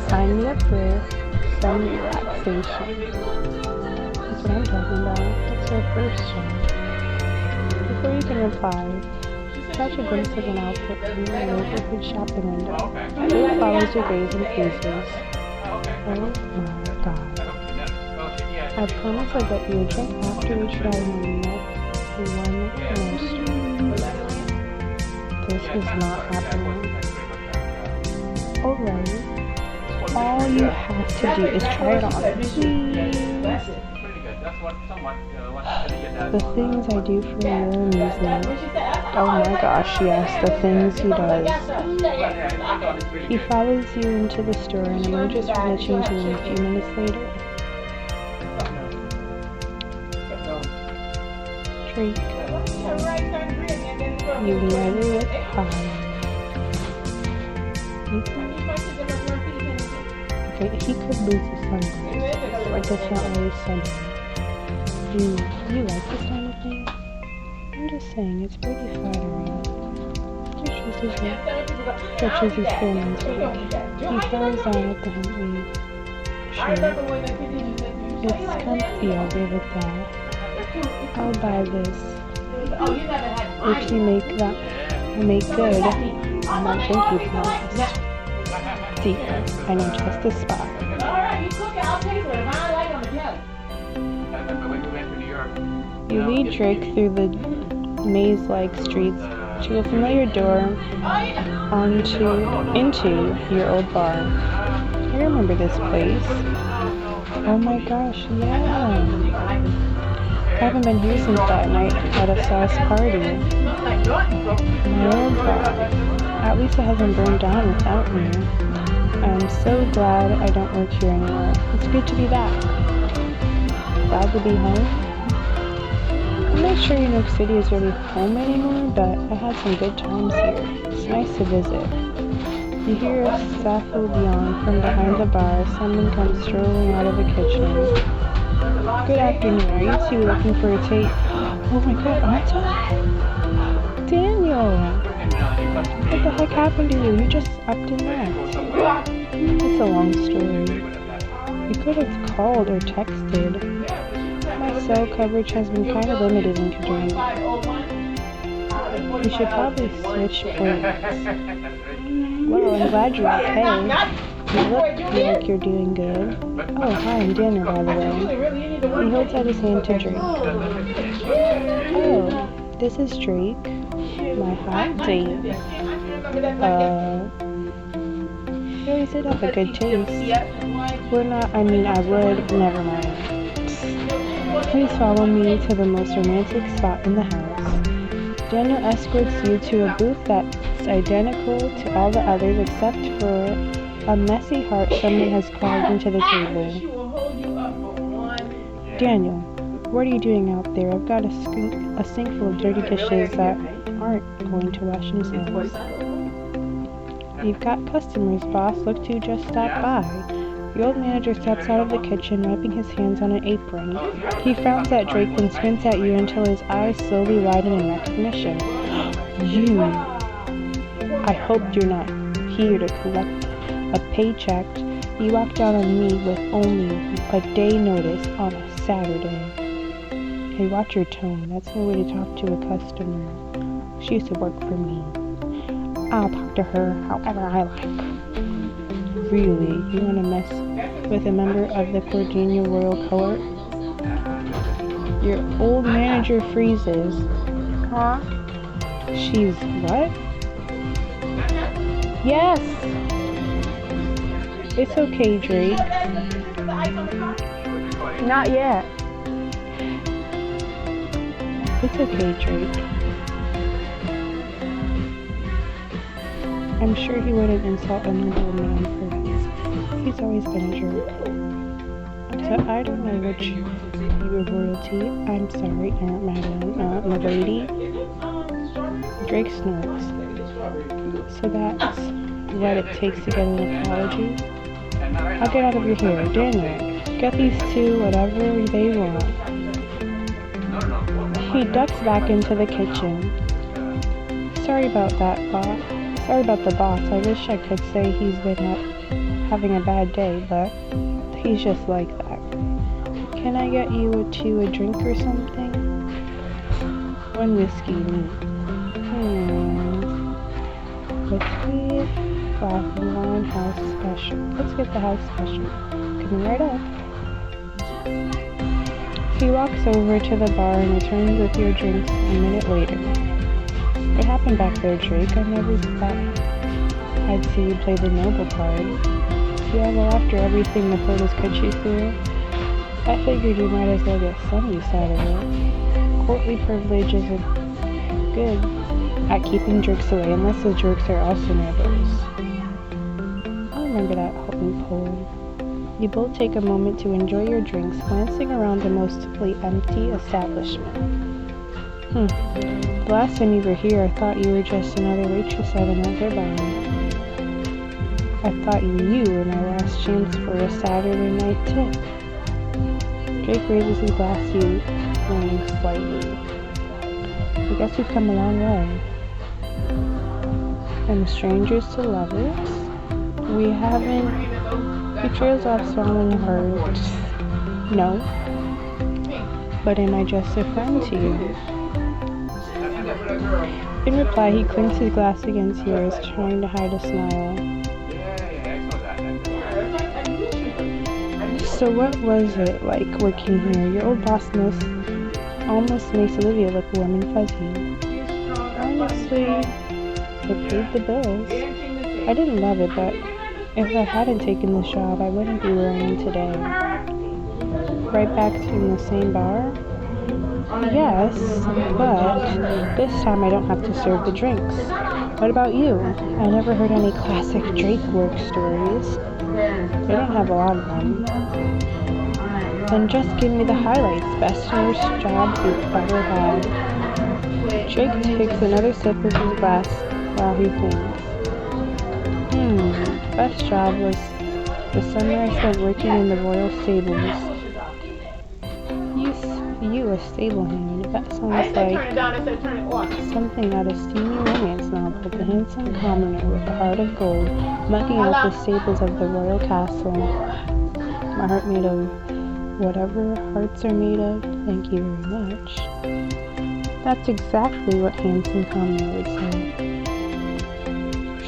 Sign me up for some relaxation. That's what I'm talking about. That's our first job. Before you can reply, catch a glimpse of an outfit from the neighborhood shopping window. It follows your gaze and freezes. Oh my god. I promise I'll get you a drink after we try my next one more. This is not happening. Alright. All you have to do is try it on. Please. The things I do for your amusement. Oh my gosh, yes, the things he does. He follows you into the store and emerges from the change room a few minutes later. Drake, you never look high. Okay, he could lose his sunglasses, but that's not always sunny. You like this kind of thing? I'm just saying, it's pretty flattering. Stretches his hands away. He throws on at the Huntley shirt. It's comfy, I'll give it that. I'll buy this. If you make good on that drink you promised. See, I know just the spot. You lead Drake through the maze-like streets to a familiar door into your old bar. I remember this place. Oh my gosh, yeah. I haven't been here since that night at a Sauce party. My old bar. At least it hasn't burned down without me. I'm so glad I don't work here anymore. It's good to be back. Glad to be home. I'm not sure New York City is really home anymore, but I had some good times here. It's nice to visit. You hear a stifled yawn from behind the bar. Someone comes strolling out of the kitchen. Good afternoon. Are you two looking for a tape? Oh my god, Anta? Daniel! What the heck happened to you? You just upped and left. It's a long story. You could have called or texted. My cell coverage has been kind of limited in Kaduna. We should probably switch planes. Well, I'm glad you're okay. You look like you're doing good. Oh, hi, I'm Daniel, by the way. He holds out his hand to Drake. Oh, this is Drake. My hot date. You always did have a good taste. I would, never mind. Please follow me to the most romantic spot in the house. Daniel escorts you to a booth that's identical to all the others except for a messy heart someone has carved into the table. Daniel, what are you doing out there? I've got a sink full of dirty dishes that aren't going to wash themselves. You've got customers, boss. Look who just stopped by. The old manager steps out of the kitchen, wiping his hands on an apron. He frowns at Drake and squints at you until his eyes slowly widen in recognition. You! I hope you're not here to collect a paycheck. You walked out on me with only a day notice on a Saturday. Hey, watch your tone. That's no way to talk to a customer. She used to work for me. I'll talk to her however I like. Really? You want to mess with a member of the Cordelia Royal Court? Your old manager freezes. Huh? She's what? Yes! It's okay, Drake. Not yet. It's okay, Drake. I'm sure he wouldn't insult a noble man for this. He's always been a jerk. So I don't know which you were royalty. I'm sorry, Aunt Madam, Milady. Drake snorts. So that's what it takes to get an apology? I'll get out of your hair. Daniel, get these two whatever they want. He ducks back into the kitchen. Sorry about that, boss. Sorry about the boss. I wish I could say he's been having a bad day, but he's just like that. Can I get you a drink or something? One whiskey, neat. Whiskey, glass of wine, house special. Let's get the house special. Coming right up. He walks over to the bar and returns with your drinks a minute later. What happened back there, Drake? I never thought I'd see you play the noble card. Yeah, well, after everything the portals could you through, I figured you might as well get some use out of it. Courtly privilege isn't good at keeping jerks away unless the jerks are also nervous. I remember that loophole. You both take a moment to enjoy your drinks, glancing around the mostly empty establishment. The last time you were here, I thought you were just another waitress at another bar. I thought you were my last chance for a Saturday night tip. Drake raises his glass to you, leaning slightly. I guess we've come a long way. From strangers to lovers? We haven't... He trails off swallowing hard. No. But am I just a friend to you? In reply, he clinks his glass against yours, trying to hide a smile. So what was it like working here? Your old boss almost makes Olivia look warm and fuzzy. Honestly, it paid the bills. I didn't love it, but if I hadn't taken this job, I wouldn't be where I am today. Right back to in the same bar? Yes, but this time I don't have to serve the drinks. What about you? I never heard any classic Drake work stories. I don't have a lot of them. Then just give me the highlights. Best and worst jobs you've ever had. Drake takes another sip of his glass while he thinks. Best job was the summer I spent working in the royal stables. You a stable hand. That sounds like something out of steamy romance novel. The handsome commoner with a heart of gold, mucking out the stables of the royal castle. My heart made of whatever hearts are made of. Thank you very much. That's exactly what handsome commoner would say.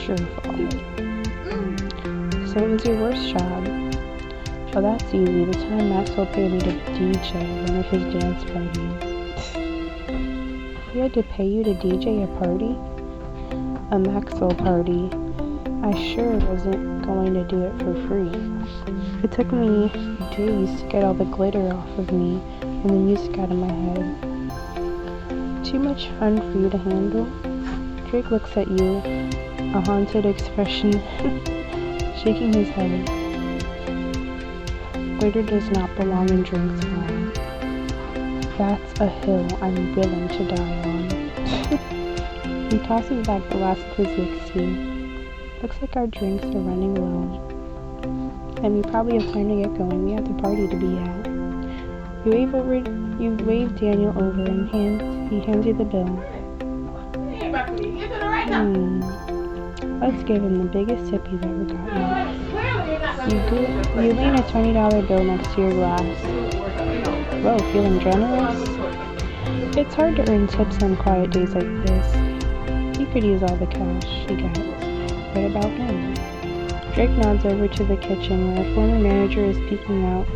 Sure fall. So it was your worst job. Oh, that's easy. The time Maxwell paid me to DJ one of his dance parties. He had to pay you to DJ a party? A Maxwell party. I sure wasn't going to do it for free. It took me days to get all the glitter off of me and the music out of my head. Too much fun for you to handle? Drake looks at you, a haunted expression, shaking his head. Glitter does not belong in drinks wine. That's a hill I'm willing to die on. He tosses back the last of his whiskey. Looks like our drinks are running low. And we probably have time to get going. We have the party to be at. You wave Daniel over and he hands you the bill. Let's give him the biggest tip he's ever gotten. You lean a $20 bill next to your glass. Whoa, feeling generous? It's hard to earn tips on quiet days like this. He could use all the cash he gets. What about him? Drake nods over to the kitchen where a former manager is peeking out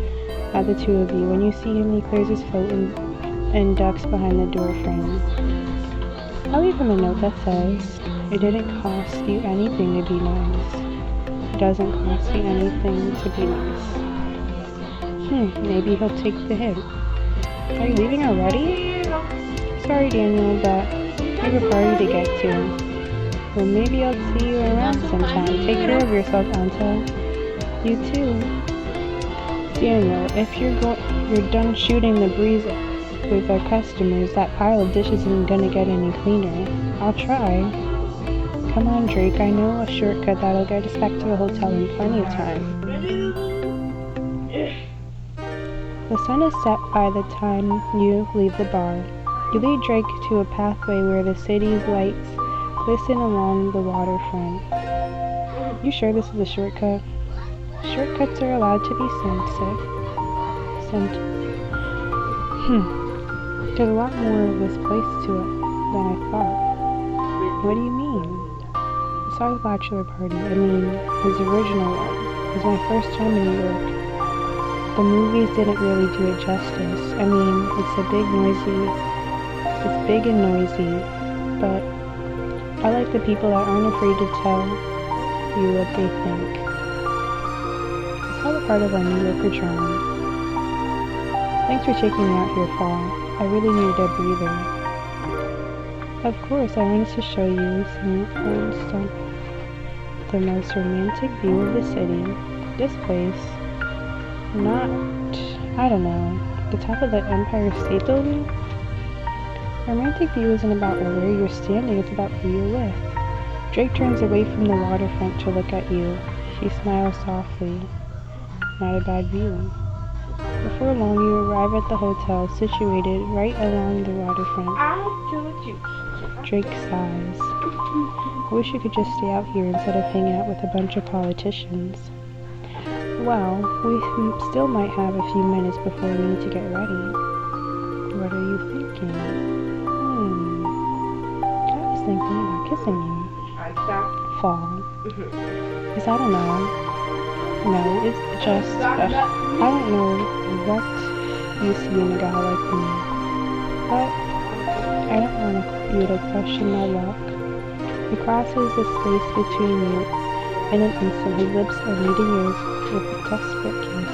at the two of you. When you see him, he clears his throat and ducks behind the door frame. I'll leave him a note that says, "It didn't cost you anything to be nice. It doesn't cost you anything to be nice." Maybe he'll take the hint. Are you leaving already? Sorry, Daniel, but I have a party to get to. Well, maybe I'll see you around sometime. Take care of yourself, Anta. You too. Daniel, if you're done shooting the breeze with our customers, that pile of dishes isn't gonna get any cleaner. I'll try. Come on, Drake. I know a shortcut that'll get us back to the hotel in plenty of time. The sun is set by the time you leave the bar. You lead Drake to a pathway where the city's lights Listen along the waterfront. You sure this is a shortcut? Shortcuts are allowed to be sent. There's a lot more of this place to it than I thought. What do you mean? I saw his bachelor party. I mean, his original one. It was my first time in New York. The movies didn't really do it justice. I mean, it's big and noisy, but I like the people that aren't afraid to tell you what they think. It's all a part of our New Yorker charm. Thanks for taking me out here, Fall. I really needed a breather. Of course, I wanted to show you some old stuff. The most romantic view of the city. This place. I don't know, the top of the Empire State Building? A romantic view isn't about where you're standing, it's about who you're with. Drake turns away from the waterfront to look at you. She smiles softly. Not a bad view. Before long, you arrive at the hotel situated right along the waterfront. Drake sighs. I wish you could just stay out here instead of hanging out with a bunch of politicians. Well, we still might have a few minutes before we need to get ready. What are you thinking? I was thinking about kissing you. Fall. Is that a no? No, it's just, I don't know what you see in a guy like me, but I don't want you to question my luck. He crosses the space between you. In an instant, his lips are meeting yours with a desperate kiss.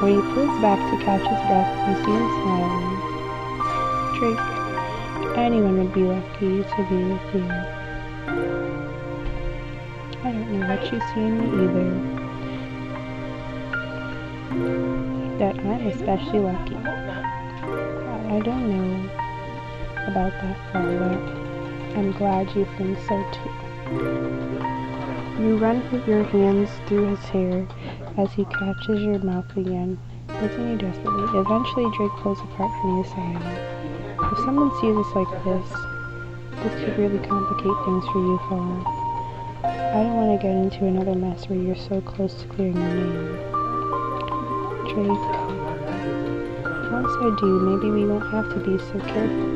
When he pulls back to catch his breath, you see him smiling. Drake, anyone would be lucky to be with you. I don't know what you see in me either. That I'm especially lucky. I don't know about that, Paula. I'm glad you think so too. You run your hands through his hair as he catches your mouth again, kissing you desperately. Eventually, Drake pulls apart from you, saying, "If someone sees us like this could really complicate things for you, Fall. I don't want to get into another mess where you're so close to clearing your name." Drake, once I do, maybe we won't have to be so careful.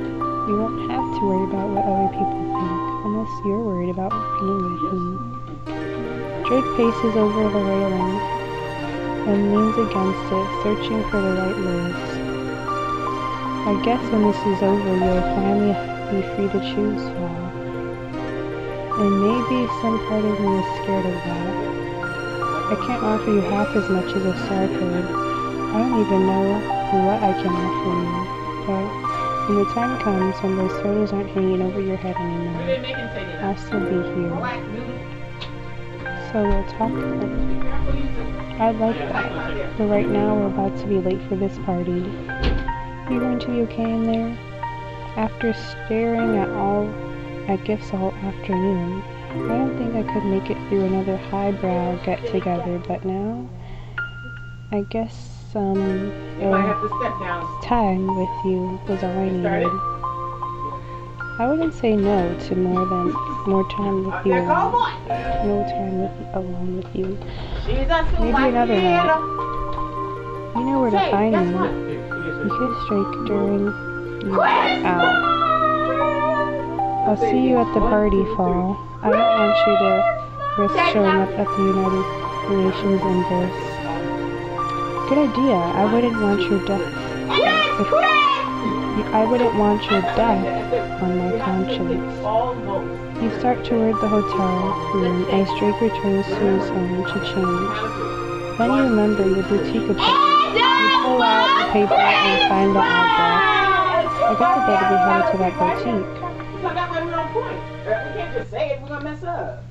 You won't have to worry about what other people think, unless you're worried about being with me. Drake paces over the railing and leans against it, searching for the right words. I guess when this is over, you'll finally be free to choose, Fall. And maybe some part of me is scared of that. I can't offer you half as much as a star could. I don't even know what I can offer you. But when the time comes when those photos aren't hanging over your head anymore, I'll still be here. So we'll talk then. I'd like that, but right now we're about to be late for this party. Are you going to be okay in there? After staring at gifts all afternoon, I don't think I could make it through another highbrow get-together, but now, I guess time with you was all I needed. I wouldn't say no to more time with you. No time alone with you. Maybe another night. You know where to find me. You kiss Drake during you out. I'll see you at the party, Fall. I don't want you to risk showing up at the United Nations in this. Good idea. I wouldn't want your death on my conscience. You start toward the hotel room as Drake returns to his own to change. Then you remember your boutique appointment. You pull out the paper and find the address. I guess I better be headed to that boutique. So that way we're on point. We can't just say it, we're gonna mess up.